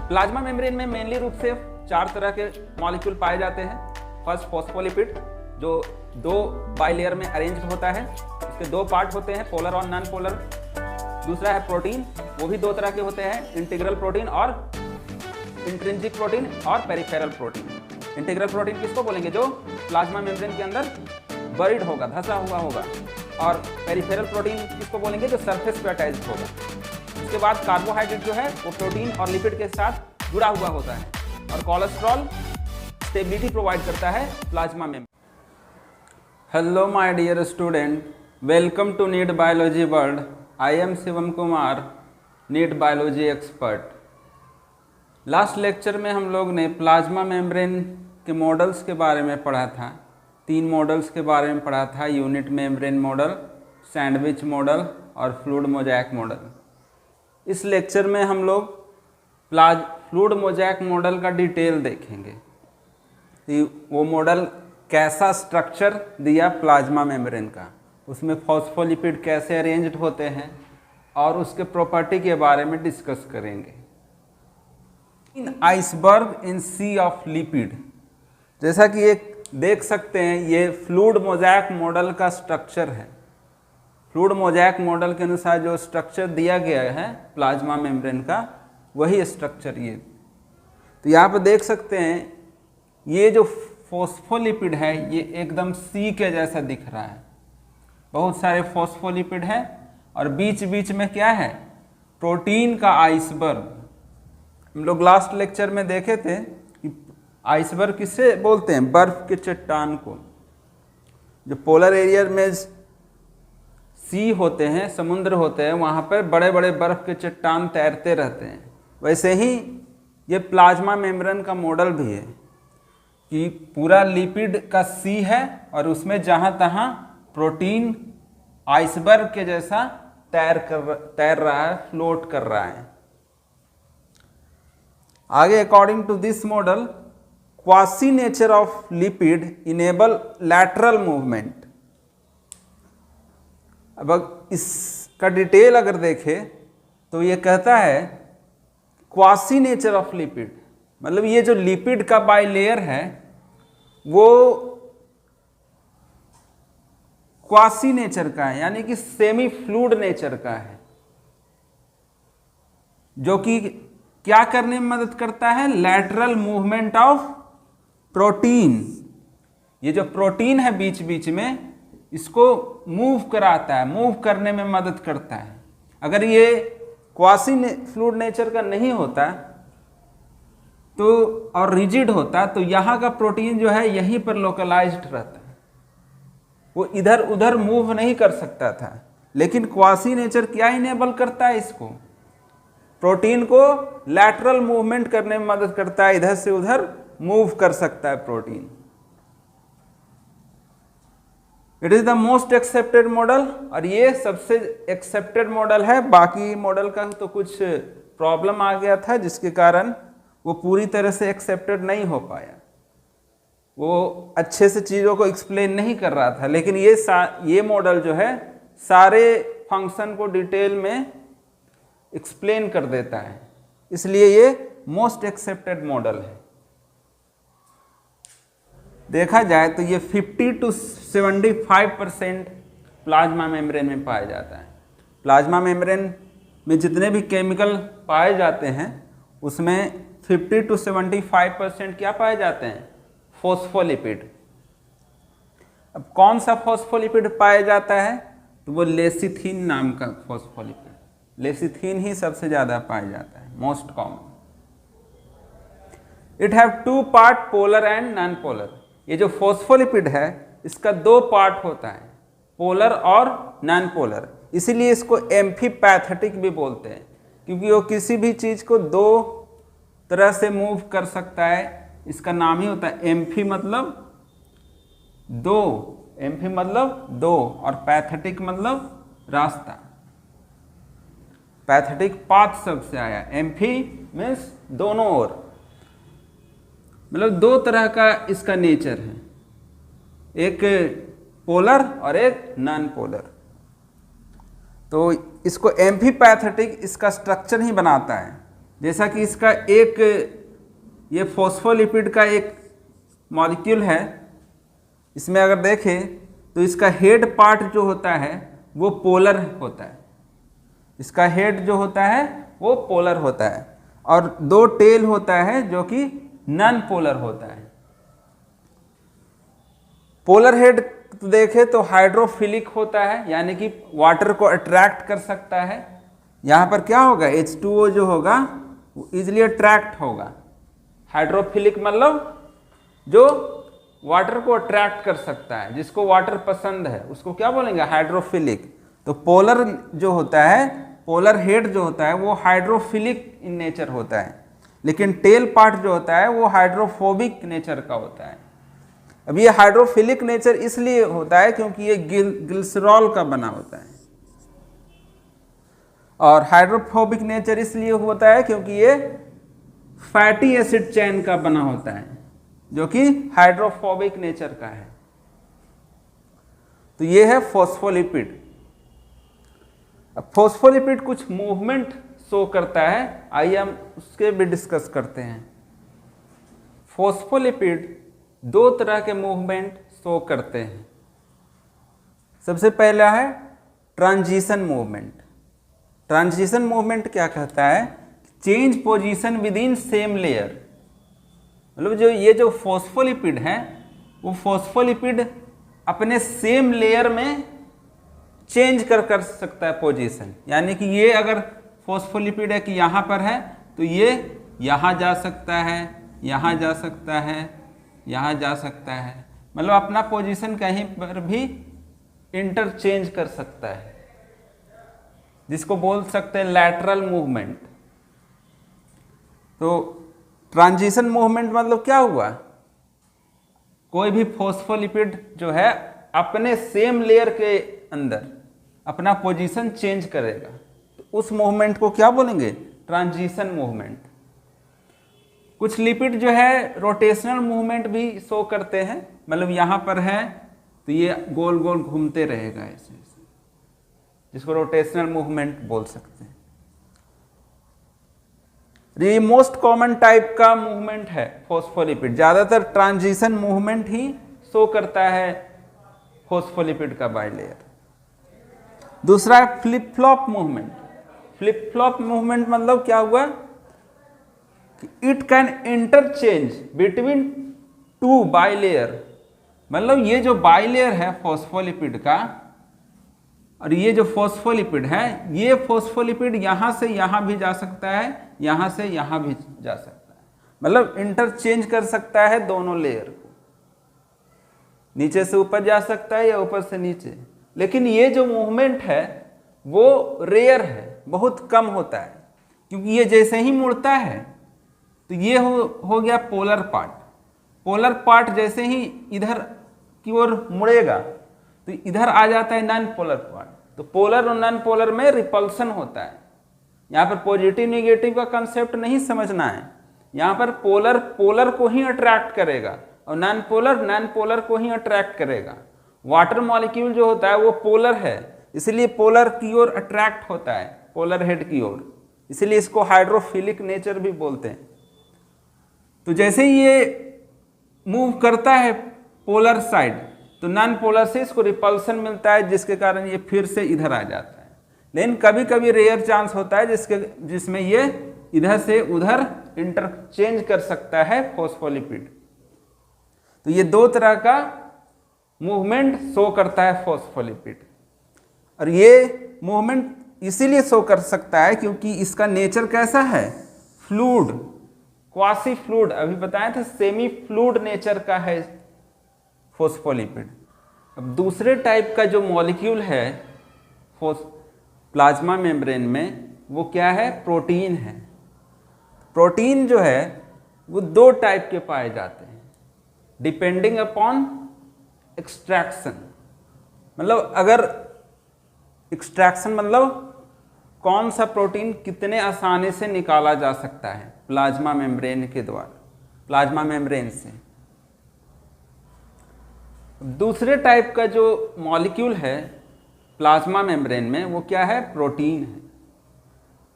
Plasma membrane में mainly रूप से 4 तरह के मॉलिक्यूल पाए जाते हैं। फर्स्ट फॉस्फोलिपिड, जो 2 बाइलेयर में अरेंज होता है, उसके 2 पार्ट होते हैं, पोलर और नॉन पोलर। दूसरा है प्रोटीन, वो भी 2 तरह के होते हैं, इंटीग्रल प्रोटीन और इंट्रिंसिक प्रोटीन और पेरिफेरल प्रोटीन। इंटीग्रल प्रोटीन किसको बोलेंगे? जो प्लाज्मा मेम्ब्रेन के अंदर बरीड होगा, धंसा हुआ होगा। और पेरिफेरल प्रोटीन किसको बोलेंगे? जो सरफेस पे अटैच्ड होगा। उसके बाद कार्बोहाइड्रेट जो है वो प्रोटीन और लिपिड के साथ जुड़ा हुआ होता है। और कोलेस्ट्रॉल स्टेबिलिटी प्रोवाइड करता है प्लाज्मा में। Hello my dear student, welcome to NEET biology world. I am Shivam Kumar, NEET biology expert. Last lecture में हम लोग ने प्लाज्मा मेम्ब्रेन के मॉडल्स के बारे में पढ़ा था। 3 मॉडल्स के बारे में पढ़ा था, unit membrane model, sandwich model और फ्लूइड मोज़ेक मॉडल। इस लेक्चर में हम लोग फ्लूइड मोज़ेक मॉडल का डिटेल देखेंगे कि वो मॉडल कैसा स्ट्रक्चर दिया प्लाज्मा मेम्ब्रेन का, उसमें फॉस्फोलिपिड कैसे अरेंज्ड होते हैं और उसके प्रॉपर्टी के बारे में डिस्कस करेंगे। In iceberg in sea of lipid, जैसा कि ये देख सकते हैं, ये फ्लूइड मोज़ेक मॉडल का स्ट्रक्चर है। फ्लूइड मोज़ेक मॉडल के अनुसार जो स्ट्रक्चर दिया गया है प्लाज्मा मेम्ब्रेन का, वही स्ट्रक्चर ये। तो यहाँ पर देख सकते हैं ये जो फॉस्फोलिपिड है ये एकदम सी के जैसा दिख रहा है। बहुत सारे फॉस्फोलिपिड हैं और बीच बीच में क्या है? प्रोटीन का आइसबर्ग। हम लोग लास्ट लेक्चर में देखे थे कि आइसबर्ग किससे बोलते हैं? बर्फ के चट्टान को। जो पोलर एरिया में सी होते हैं, समुद्र होते हैं, वहाँ पर बड़े बड़े बर्फ के चट्टान तैरते रहते हैं। वैसे ही ये प्लाज्मा मेम्ब्रेन का मॉडल भी है कि पूरा लिपिड का सी है और उसमें जहाँ तहाँ प्रोटीन आइसबर्ग के जैसा तैर रहा है, फ्लोट कर रहा है। आगे according to this model, quasi nature of lipid enable lateral movement. अब इसका डिटेल अगर देखें तो ये कहता है क्वासी नेचर ऑफ लिपिड, मतलब ये जो लिपिड का बाइलेयर है वो क्वासी नेचर का है, यानी कि सेमी फ्लूइड नेचर का है, जो कि क्या करने में मदद करता है? Lateral movement of protein. ये जो प्रोटीन है बीच बीच में, इसको मूव कराता है, मूव करने में मदद करता है। अगर ये क्वासी फ्लूइड नेचर का नहीं होता तो और रिजिड होता तो यहाँ का प्रोटीन जो है यहीं पर लोकलाइज्ड रहता है, वो इधर उधर मूव नहीं कर सकता था। लेकिन क्वासी नेचर क्या इनेबल करता है? इसको, प्रोटीन को लैटरल मूवमेंट करने में मदद करता है, इधर से उधर मूव कर सकता है protein. It is the most accepted model, और ये सबसे एक्सेप्टेड मॉडल है। बाकी मॉडल का तो कुछ प्रॉब्लम आ गया था जिसके कारण वो पूरी तरह से एक्सेप्टेड नहीं हो पाया, वो अच्छे से चीज़ों को एक्सप्लेन नहीं कर रहा था। लेकिन ये मॉडल जो है सारे फंक्शन को डिटेल में एक्सप्लेन कर देता है, इसलिए ये मोस्ट एक्सेप्टेड मॉडल है। देखा जाए तो ये 50 to 75% प्लाज्मा मेम्ब्रेन में पाया जाता है। प्लाज्मा मेम्ब्रेन में जितने भी केमिकल पाए जाते हैं उसमें 50 to 75% क्या पाए जाते हैं? फॉस्फोलिपिड। अब कौन सा फॉस्फोलिपिड पाया जाता है? तो वो लेसिथीन नाम का फॉस्फोलिपिड। लेसिथीन ही सबसे ज़्यादा पाया जाता है, most common. It have 2 part, polar and non polar. ये जो फॉस्फोलिपिड है इसका 2 पार्ट होता है, पोलर और नॉन पोलर। इसीलिए इसको एम्फीपैथेटिक भी बोलते हैं, क्योंकि वो किसी भी चीज़ को 2 तरह से मूव कर सकता है। इसका नाम ही होता है एम्फी, मतलब 2, एम्फी मतलब 2, और पैथेटिक मतलब रास्ता। पैथेटिक पाथ शब्द से आया, एम्फी मीन्स दोनों ओर, मतलब 2 तरह का इसका नेचर है, एक पोलर और एक नॉन पोलर। तो इसको एम्फीपैथेटिक इसका स्ट्रक्चर ही बनाता है। जैसा कि इसका एक ये फॉस्फोलिपिड का एक मॉलिक्यूल है, इसमें अगर देखें तो इसका हेड पार्ट जो होता है वो पोलर होता है, इसका हेड जो होता है वो पोलर होता है, और दो टेल होता है जो कि नॉन पोलर होता है। पोलर हेड देखें तो हाइड्रोफिलिक होता है, यानी कि वाटर को अट्रैक्ट कर सकता है। यहाँ पर क्या होगा, H2O जो होगा वो इजिली अट्रैक्ट होगा। हाइड्रोफिलिक मतलब जो वाटर को अट्रैक्ट कर सकता है, जिसको वाटर पसंद है उसको क्या बोलेंगे, हाइड्रोफिलिक। तो पोलर जो होता है, पोलर हेड जो होता है वो हाइड्रोफिलिक इन नेचर होता है, लेकिन टेल पार्ट जो होता है वो हाइड्रोफोबिक नेचर का होता है। अब ये हाइड्रोफिलिक नेचर इसलिए होता है क्योंकि ये ग्लिसरॉल का बना होता है, और हाइड्रोफोबिक नेचर इसलिए होता है क्योंकि ये फैटी एसिड चेन का बना होता है, जो कि हाइड्रोफोबिक नेचर का है। तो ये है फॉस्फोलिपिड। अब फॉस्फोलिपिड कुछ मूवमेंट शो करता है, आइए हम उसके भी डिस्कस करते हैं। फॉस्फोलिपिड दो तरह के मूवमेंट शो करते हैं। सबसे पहला है ट्रांजिशन मूवमेंट। ट्रांजिशन मूवमेंट क्या कहता है, change position with in same layer. मतलब जो फॉस्फोलिपिड है वो फॉस्फोलिपिड अपने सेम लेयर में चेंज कर सकता है पोजीशन, यानी कि ये अगर फॉस्फोलिपिड है कि यहाँ पर है तो ये यहाँ जा सकता है, यहाँ जा सकता है, यहाँ जा सकता है, मतलब अपना पोजीशन कहीं पर भी इंटरचेंज कर सकता है, जिसको बोल सकते हैं लैटरल मूवमेंट। तो ट्रांजिशन मूवमेंट मतलब क्या हुआ, कोई भी फॉस्फोलिपिड जो है अपने सेम लेयर के अंदर अपना पोजीशन चेंज करेगा, तो उस मूवमेंट को क्या बोलेंगे, ट्रांजिशन मूवमेंट। कुछ लिपिड जो है रोटेशनल मूवमेंट भी शो करते हैं, मतलब यहाँ पर है तो ये गोल गोल घूमते रहेगा ऐसे, जिसको रोटेशनल मूवमेंट बोल सकते हैं। ये मोस्ट कॉमन टाइप का मूवमेंट है फॉस्फोलिपिड, ज्यादातर ट्रांजिशन मूवमेंट ही शो करता है फॉस्फोलिपिड का बाइलेयर। दूसरा है flip flop movement. Flip flop movement मतलब क्या हुआ कि it can interchange between two bilayer, मतलब ये जो बाइलेयर है फॉस्फोलिपिड का और ये जो फॉस्फोलिपिड है, ये फॉस्फोलिपिड यहां से यहां भी जा सकता है, यहां से यहां भी जा सकता है, मतलब इंटरचेंज कर सकता है दोनों लेयर को, नीचे से ऊपर जा सकता है या ऊपर से नीचे। लेकिन ये जो मूवमेंट है वो रेयर है, बहुत कम होता है, क्योंकि ये जैसे ही मुड़ता है तो ये हो गया पोलर पार्ट। पोलर पार्ट जैसे ही इधर की ओर मुड़ेगा तो इधर आ जाता है नॉन पोलर पार्ट। तो पोलर और नॉन पोलर में रिपल्सन होता है। यहाँ पर पॉजिटिव निगेटिव का कंसेप्ट नहीं समझना है, यहाँ पर पोलर पोलर को ही अट्रैक्ट करेगा और नॉन पोलर को ही अट्रैक्ट करेगा। वाटर मॉलिक्यूल जो होता है वो पोलर है, इसलिए पोलर की ओर अट्रैक्ट होता है, पोलर हेड की ओर, इसलिए इसको हाइड्रोफिलिक नेचर भी बोलते हैं। तो जैसे ही ये मूव करता है पोलर साइड तो नॉन पोलर से इसको रिपल्सन मिलता है, जिसके कारण ये फिर से इधर आ जाता है। लेकिन कभी कभी रेयर चांस होता है जिसमें ये इधर से उधर इंटरचेंज कर सकता है फॉस्फोलिपिड। तो ये दो तरह का मूवमेंट शो करता है फॉस्फोलिपिड, और ये मूवमेंट इसीलिए शो कर सकता है क्योंकि इसका नेचर कैसा है, फ्लूइड, क्वासी फ्लूइड। अभी बताया था सेमी फ्लूइड नेचर का है फॉस्फोलिपिड। अब दूसरे टाइप का जो मॉलिक्यूल है प्लाज्मा मेम्ब्रेन में वो क्या है, प्रोटीन है। प्रोटीन जो है वो दो टाइप के पाए जाते हैं डिपेंडिंग अपॉन एक्सट्रैक्शन। मतलब अगर एक्सट्रैक्शन मतलब कौन सा प्रोटीन कितने आसानी से निकाला जा सकता है प्लाज्मा मेम्ब्रेन के द्वारा, प्लाज्मा मेम्ब्रेन से। दूसरे टाइप का जो मॉलिक्यूल है प्लाज्मा मेम्ब्रेन में वो क्या है, प्रोटीन है।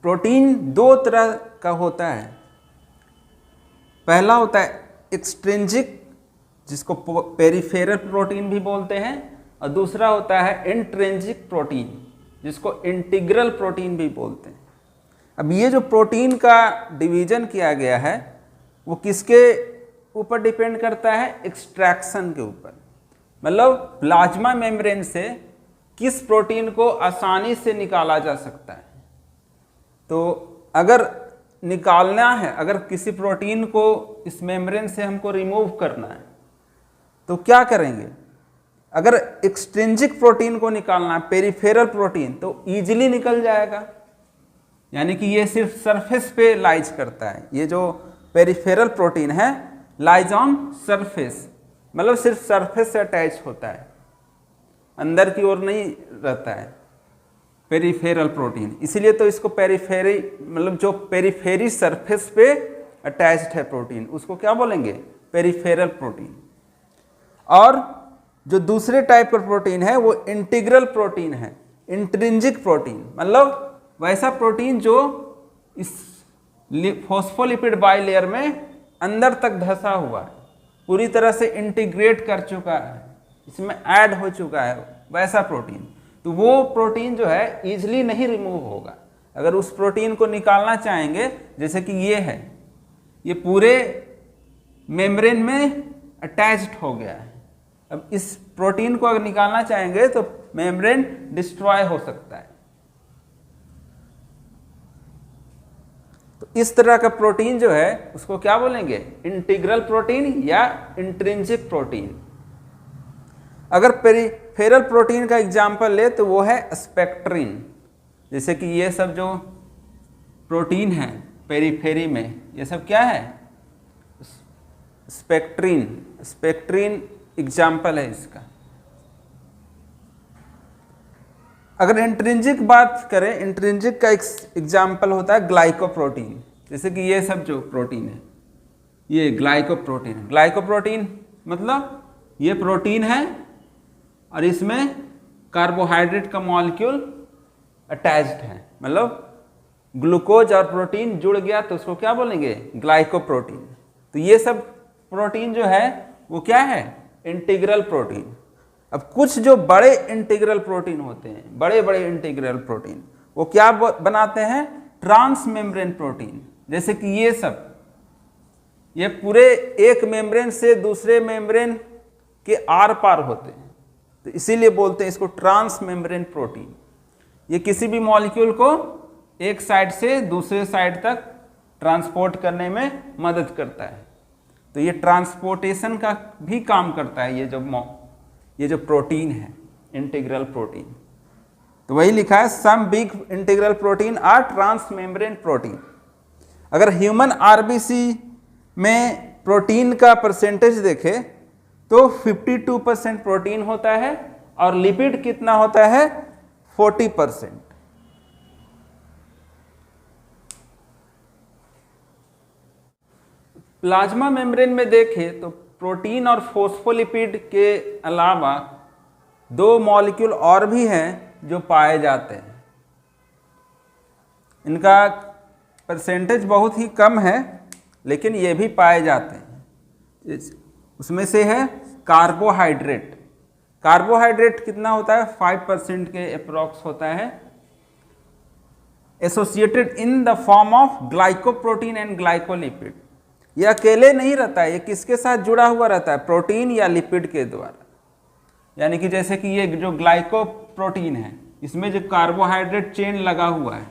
प्रोटीन दो तरह का होता है। पहला होता है एक्सट्रिंसिक, जिसको पेरिफेरल प्रोटीन भी बोलते हैं, और दूसरा होता है इंट्रिंसिक प्रोटीन, जिसको इंटीग्रल प्रोटीन भी बोलते हैं। अब ये जो प्रोटीन का डिवीजन किया गया है वो किसके ऊपर डिपेंड करता है? एक्सट्रैक्शन के ऊपर। मतलब प्लाज्मा मेम्ब्रेन से किस प्रोटीन को आसानी से निकाला जा सकता है। तो अगर निकालना है, अगर किसी प्रोटीन को इस मेम्ब्रेन से हमको रिमूव करना है तो क्या करेंगे? अगर एक्सट्रिंसिक प्रोटीन को निकालना है, पेरिफेरल प्रोटीन, तो ईजिली निकल जाएगा, यानी कि ये सिर्फ सरफेस पे लाइज करता है। ये जो पेरिफेरल प्रोटीन है लाइज ऑन सरफेस, मतलब सिर्फ सरफेस से अटैच होता है, अंदर की ओर नहीं रहता है पेरिफेरल प्रोटीन। इसीलिए तो इसको पेरिफेरी, मतलब जो पेरिफेरी सरफेस पे अटैच्ड है प्रोटीन, उसको क्या बोलेंगे? Peripheral protein. और जो दूसरे टाइप का प्रोटीन है वो इंटीग्रल प्रोटीन है, इंट्रिंसिक प्रोटीन, मतलब वैसा प्रोटीन जो इस फॉस्फोलिपिड बाइलेयर में अंदर तक धंसा हुआ है, पूरी तरह से इंटीग्रेट कर चुका है, इसमें ऐड हो चुका है, वैसा प्रोटीन। तो वो प्रोटीन जो है ईजिली नहीं रिमूव होगा। अगर उस प्रोटीन को निकालना चाहेंगे, जैसे कि ये है, ये पूरे मेम्ब्रेन में अटैच्ड हो गया है, अब इस प्रोटीन को अगर निकालना चाहेंगे तो मेम्ब्रेन डिस्ट्रॉय हो सकता है। तो इस तरह का प्रोटीन जो है उसको क्या बोलेंगे? इंटीग्रल प्रोटीन या इंट्रिंसिक प्रोटीन। अगर पेरिफेरल प्रोटीन का एग्जांपल ले तो वो है स्पेक्ट्रिन। जैसे कि ये सब जो प्रोटीन है पेरिफेरी में, ये सब क्या है? स्पेक्ट्रिन। स्पेक्ट्रिन एग्जाम्पल है इसका। अगर इंट्रिंसिक बात करें, इंट्रिंसिक का एग्जाम्पल होता है ग्लाइकोप्रोटीन। जैसे कि ये सब जो प्रोटीन है, ये ग्लाइकोप्रोटीन है। ग्लाइकोप्रोटीन मतलब ये प्रोटीन है और इसमें कार्बोहाइड्रेट का मॉलिक्यूल अटैच्ड है, मतलब ग्लूकोज और प्रोटीन जुड़ गया तो उसको क्या बोलेंगे? ग्लाइकोप्रोटीन। तो ये सब प्रोटीन जो है वो क्या है? Integral protein. अब कुछ जो बड़े इंटीग्रल प्रोटीन होते हैं, बड़े बड़े इंटीग्रल प्रोटीन, वो क्या बनाते हैं? Transmembrane protein. जैसे कि ये सब, ये पूरे एक मेम्ब्रेन से दूसरे मेम्ब्रेन के आर पार होते हैं, तो इसीलिए बोलते हैं इसको ट्रांस मेम्ब्रेन प्रोटीन। ये किसी भी मॉलिक्यूल को एक साइड से दूसरे साइड तक ट्रांसपोर्ट करने में मदद करता है। तो ये ट्रांसपोर्टेशन का भी काम करता है ये जो प्रोटीन है, इंटीग्रल प्रोटीन। तो वही लिखा है, some big integral protein are transmembrane protein. अगर ह्यूमन आरबीसी में प्रोटीन का परसेंटेज देखें तो 52% प्रोटीन होता है और लिपिड कितना होता है? 40%। प्लाज्मा मेम्ब्रेन में देखें तो प्रोटीन और फॉस्फोलिपिड के अलावा दो मॉलिक्यूल और भी हैं जो पाए जाते हैं। इनका परसेंटेज बहुत ही कम है, लेकिन ये भी पाए जाते हैं। उसमें से है कार्बोहाइड्रेट। कार्बोहाइड्रेट कितना होता है? 5% के अप्रॉक्स होता है, associated in the form of glycoprotein and glycolipid. ये अकेले नहीं रहता है, ये किसके साथ जुड़ा हुआ रहता है? प्रोटीन या लिपिड के द्वारा। यानी कि जैसे कि ये जो ग्लाइकोप्रोटीन है, इसमें जो कार्बोहाइड्रेट चेन लगा हुआ है,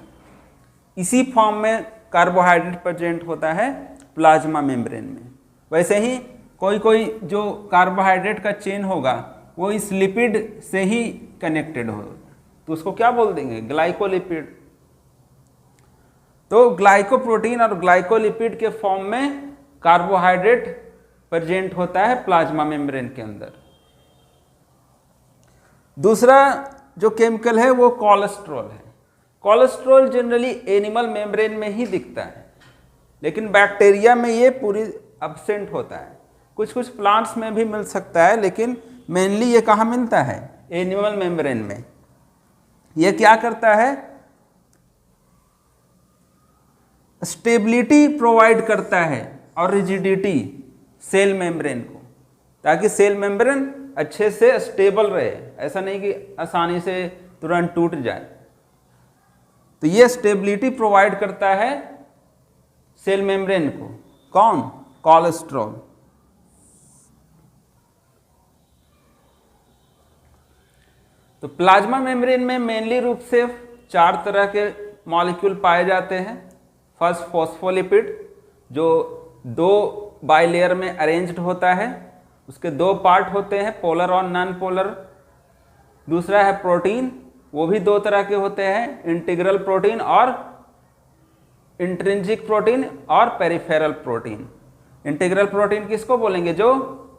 इसी फॉर्म में कार्बोहाइड्रेट प्रेजेंट होता है प्लाज्मा मेम्ब्रेन में। वैसे ही कोई कोई जो कार्बोहाइड्रेट का चेन होगा वो इस लिपिड से ही कनेक्टेड होगा, तो उसको क्या बोल देंगे? ग्लाइकोलिपिड। तो ग्लाइकोप्रोटीन और ग्लाइकोलिपिड के फॉर्म में कार्बोहाइड्रेट प्रेजेंट होता है प्लाज्मा मेम्ब्रेन के अंदर। दूसरा जो केमिकल है वो कोलेस्ट्रॉल है। कोलेस्ट्रॉल जनरली एनिमल मेम्ब्रेन में ही दिखता है, लेकिन बैक्टीरिया में ये पूरी एब्सेंट होता है। कुछ कुछ प्लांट्स में भी मिल सकता है, लेकिन मेनली ये कहाँ मिलता है? एनिमल मेम्ब्रेन में। ये क्या करता है? स्टेबिलिटी प्रोवाइड करता है और रिजिडिटी सेल मेम्ब्रेन को, ताकि सेल मेम्ब्रेन अच्छे से स्टेबल रहे, ऐसा नहीं कि आसानी से तुरंत टूट जाए। तो ये स्टेबिलिटी प्रोवाइड करता है सेल मेम्ब्रेन को। कौन? कोलेस्ट्रॉल। तो प्लाज्मा मेम्ब्रेन में मेनली रूप से 4 तरह के मॉलिक्यूल पाए जाते हैं। फर्स्ट फॉस्फोलिपिड, जो 2 बाइलेयर में अरेंज्ड होता है, उसके 2 पार्ट होते हैं, पोलर और नॉन पोलर। दूसरा है प्रोटीन, वो भी 2 तरह के होते हैं, इंटीग्रल प्रोटीन और इंट्रिंसिक प्रोटीन और पेरिफेरल प्रोटीन। इंटीग्रल प्रोटीन किसको बोलेंगे? जो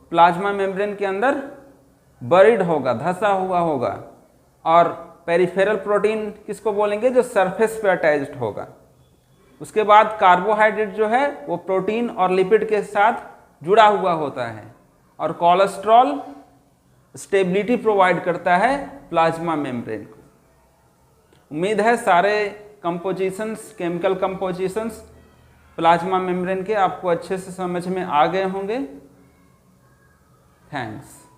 प्लाज्मा मेम्ब्रेन के अंदर बरीड होगा, धंसा हुआ होगा। और पेरिफेरल प्रोटीन किसको बोलेंगे? जो सरफेस पे अटैच्ड होगा। उसके बाद कार्बोहाइड्रेट जो है वो प्रोटीन और लिपिड के साथ जुड़ा हुआ होता है। और कोलेस्ट्रॉल स्टेबिलिटी प्रोवाइड करता है प्लाज्मा मेम्ब्रेन को। उम्मीद है सारे compositions, chemical compositions plasma membrane के आपको अच्छे से समझ में आ गए होंगे। थैंक्स।